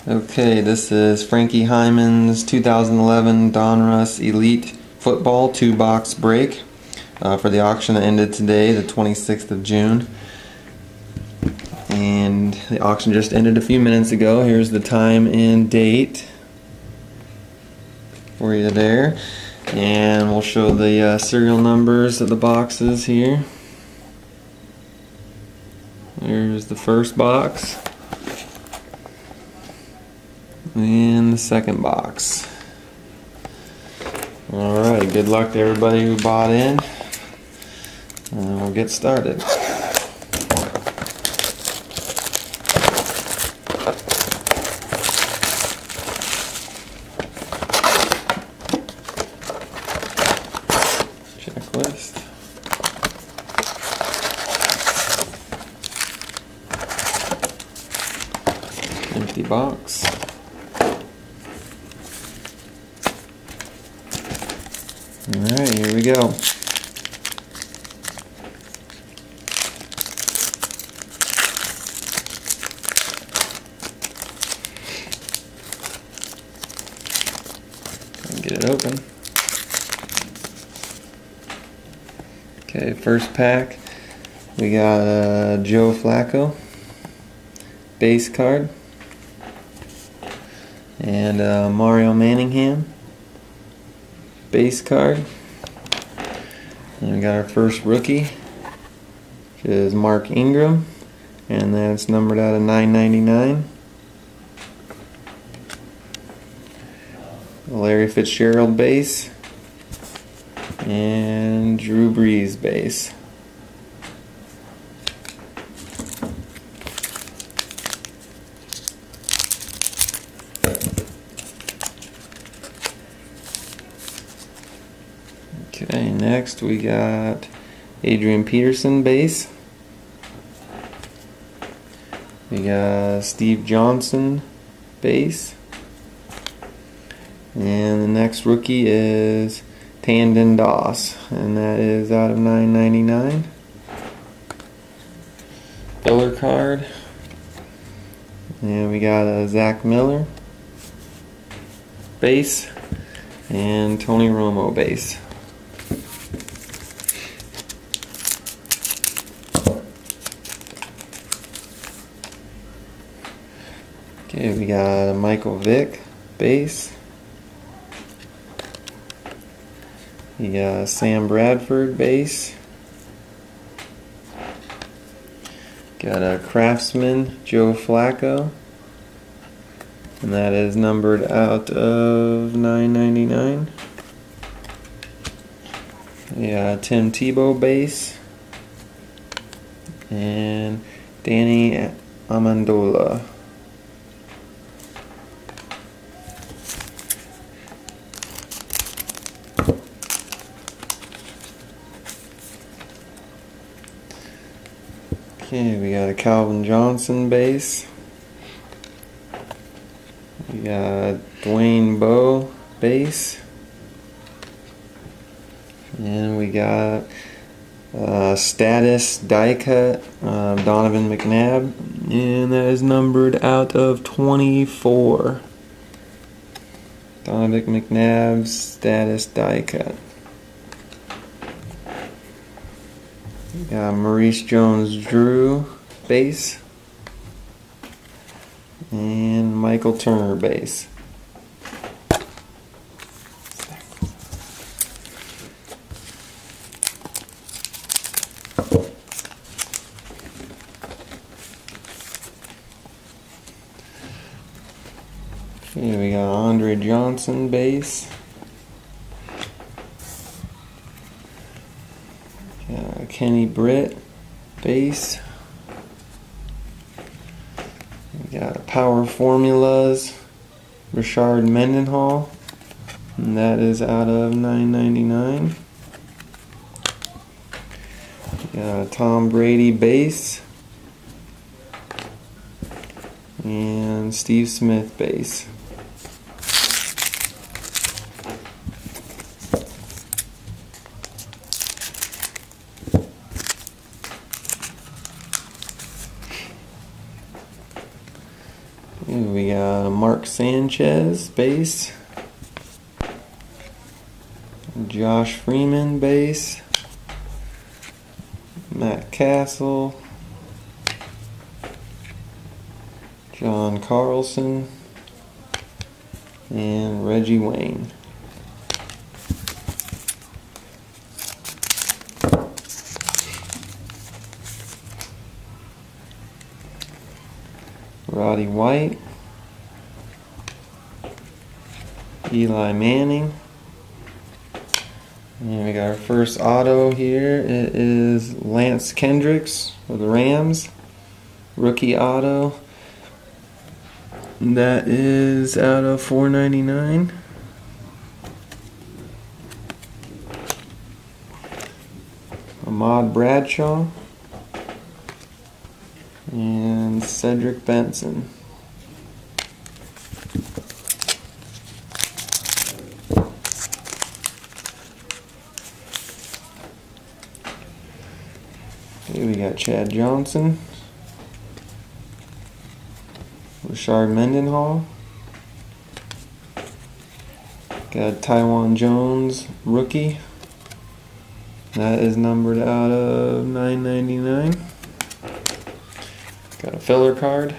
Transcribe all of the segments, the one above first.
Okay, this is Frankie Heimann's 2011 Donruss Elite Football 2-box break for the auction that ended today, the 26th of June. And the auction just ended a few minutes ago. Here's the time and date for you there. And we'll show the serial numbers of the boxes here. There's the first box. And the second box. Alright, good luck to everybody who bought in. And we'll get started. Checklist. Empty box. Alright, here we go. Get it open. Okay, first pack. We got Joe Flacco base card and Mario Manningham base card. And we got our first rookie, which is Mark Ingram, and that's numbered out of 999. Larry Fitzgerald base and Drew Brees base. Okay, next we got Adrian Peterson base. We got Steve Johnson base. And the next rookie is Tandon Doss, and that is out of 999. Filler card. And we got a Zach Miller base and Tony Romo base. Okay, we got a Michael Vick base. We got Sam Bradford base. Got a Craftsman Joe Flacco, and that is numbered out of 999. We got Tim Tebow base and Danny Amendola. Okay, we got a Calvin Johnson base. We got Dwayne Bowe base. And we got status die cut Donovan McNabb, and that is numbered out of 24. Donovan McNabb's status die cut. We got Maurice Jones-Drew base and Michael Turner base. Okay, we got Andre Johnson base. Kenny Britt base. We got Power Formulas Rashard Mendenhall, and that is out of 999. We got a Tom Brady base and Steve Smith base. Okay, we got a Mark Sanchez base, Josh Freeman base, Matt Castle, John Carlson, and Reggie Wayne. Roddy White, Eli Manning, and we got our first auto here. It is Lance Kendricks for the Rams, rookie auto. That is out of $4.99. Ahmad Bradshaw and Cedric Benson. Okay, we got Chad Johnson, Rashard Mendenhall, got Taiwan Jones rookie. That is numbered out of $9.99. Got a filler card,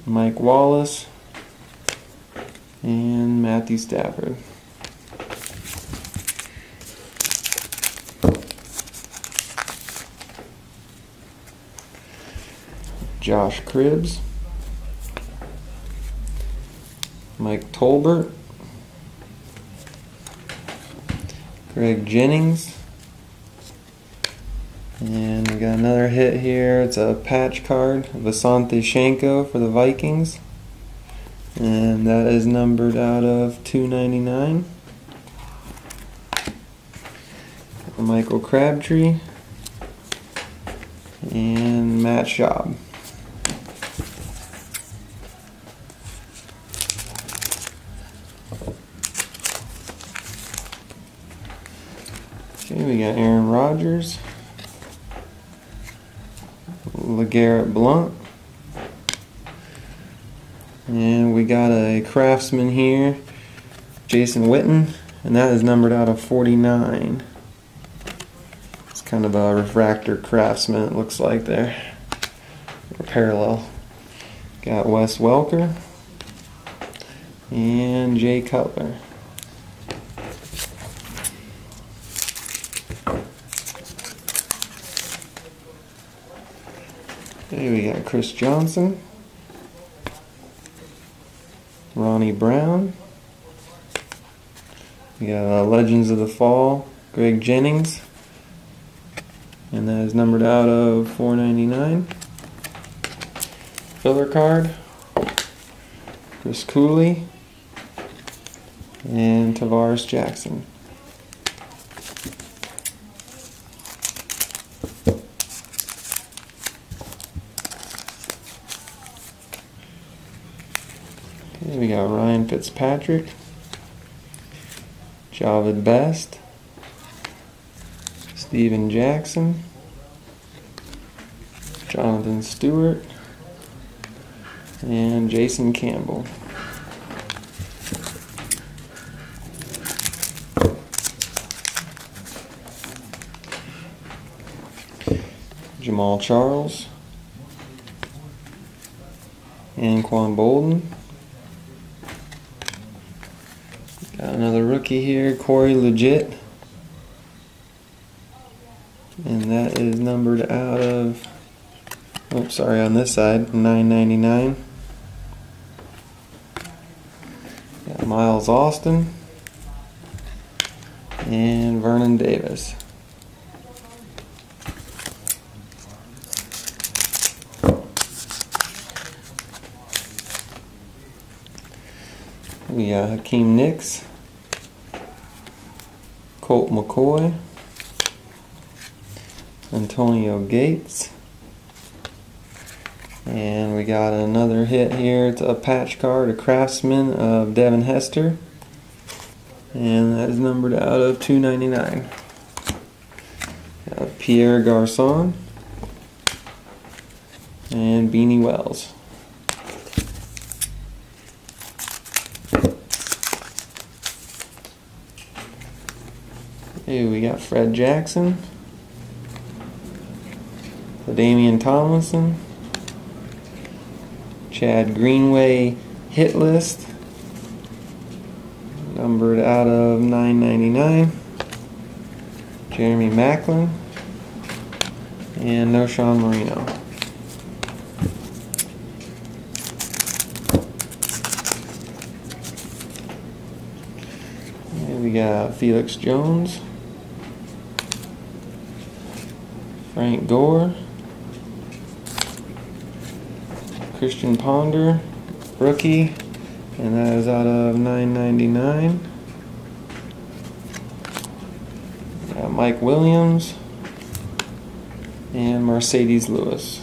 Mike Wallace, and Matthew Stafford. Josh Cribbs, Mike Tolbert, Greg Jennings, and we got another hit here. It's a patch card, Vasante Shenko for the Vikings, and that is numbered out of $2.99. Michael Crabtree and Matt Schaub. Okay, we got Aaron Rodgers, LeGarrette Blount, and we got a Craftsman here, Jason Witten, and that is numbered out of 49. It's kind of a refractor Craftsman, it looks like there, or parallel. Got Wes Welker and Jay Cutler. Okay, we got Chris Johnson, Ronnie Brown, we got Legends of the Fall, Greg Jennings, and that is numbered out of $4.99. Filler card, Chris Cooley, and Tavares Jackson. Okay, we got Ryan Fitzpatrick, Javid Best, Steven Jackson, Jonathan Stewart, and Jason Campbell. Jamal Charles, Anquan Bolden. Got another rookie here, Corey Legit, and that is numbered out of, oops, sorry, on this side, $9.99. Got Miles Austin and Vernon Davis. We got Hakeem Nicks, Colt McCoy, Antonio Gates, and we got another hit here. It's a patch card, a Craftsman of Devin Hester, and that is numbered out of $2.99. Pierre Garçon and Beanie Wells. Okay, we got Fred Jackson, Damian Tomlinson, Chad Greenway hit list, numbered out of 999, Jeremy Macklin, and no Sean Marino. And we got Felix Jones, Frank Gore, Christian Ponder, rookie, and that is out of 999. Got Mike Williams and Mercedes Lewis.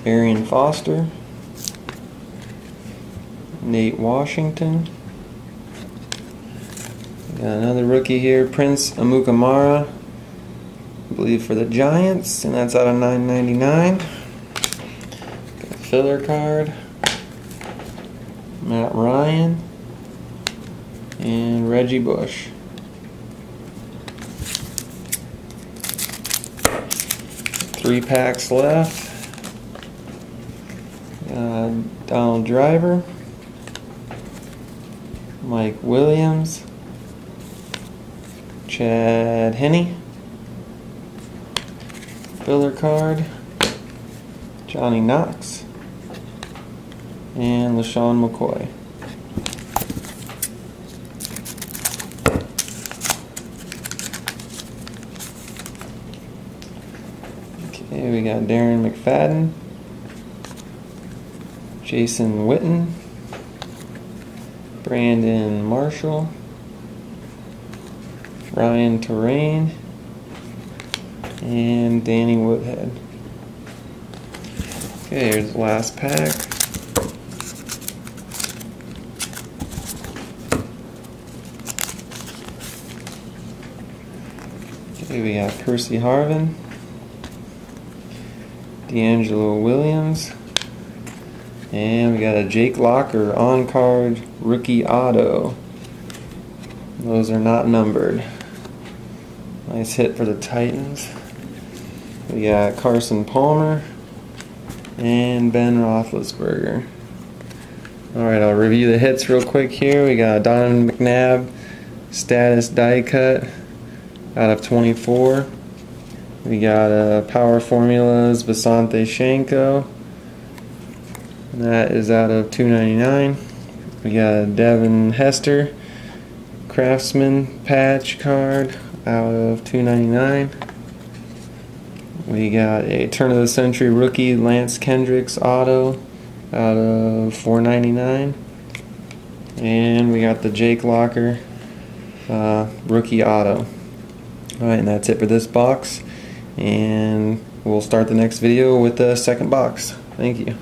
Arian Foster, Nate Washington. Got another rookie here, Prince Amukamara, I believe for the Giants, and that's out of 999. Got a filler card, Matt Ryan, and Reggie Bush. Three packs left. Donald Driver, Mike Williams, Chad Henne, filler card, Johnny Knox, and LaShawn McCoy. Okay, we got Darren McFadden, Jason Witten, Brandon Marshall, Ryan Terrain, and Danny Woodhead. Okay, here's the last pack. Okay, we got Percy Harvin, D'Angelo Williams, and we got a Jake Locker on-card rookie auto. Those are not numbered. Nice hit for the Titans. We got Carson Palmer and Ben Roethlisberger. Alright, I'll review the hits real quick here. We got Donovan McNabb, status die cut out of 24. We got Power Formulas, Vasante Shanko. And that is out of 299. We got Devin Hester, Craftsman patch card out of 299. We got a turn of the century rookie Lance Kendricks auto out of 499. And we got the Jake Locker rookie auto. Alright, and that's it for this box. And we'll start the next video with the second box. Thank you.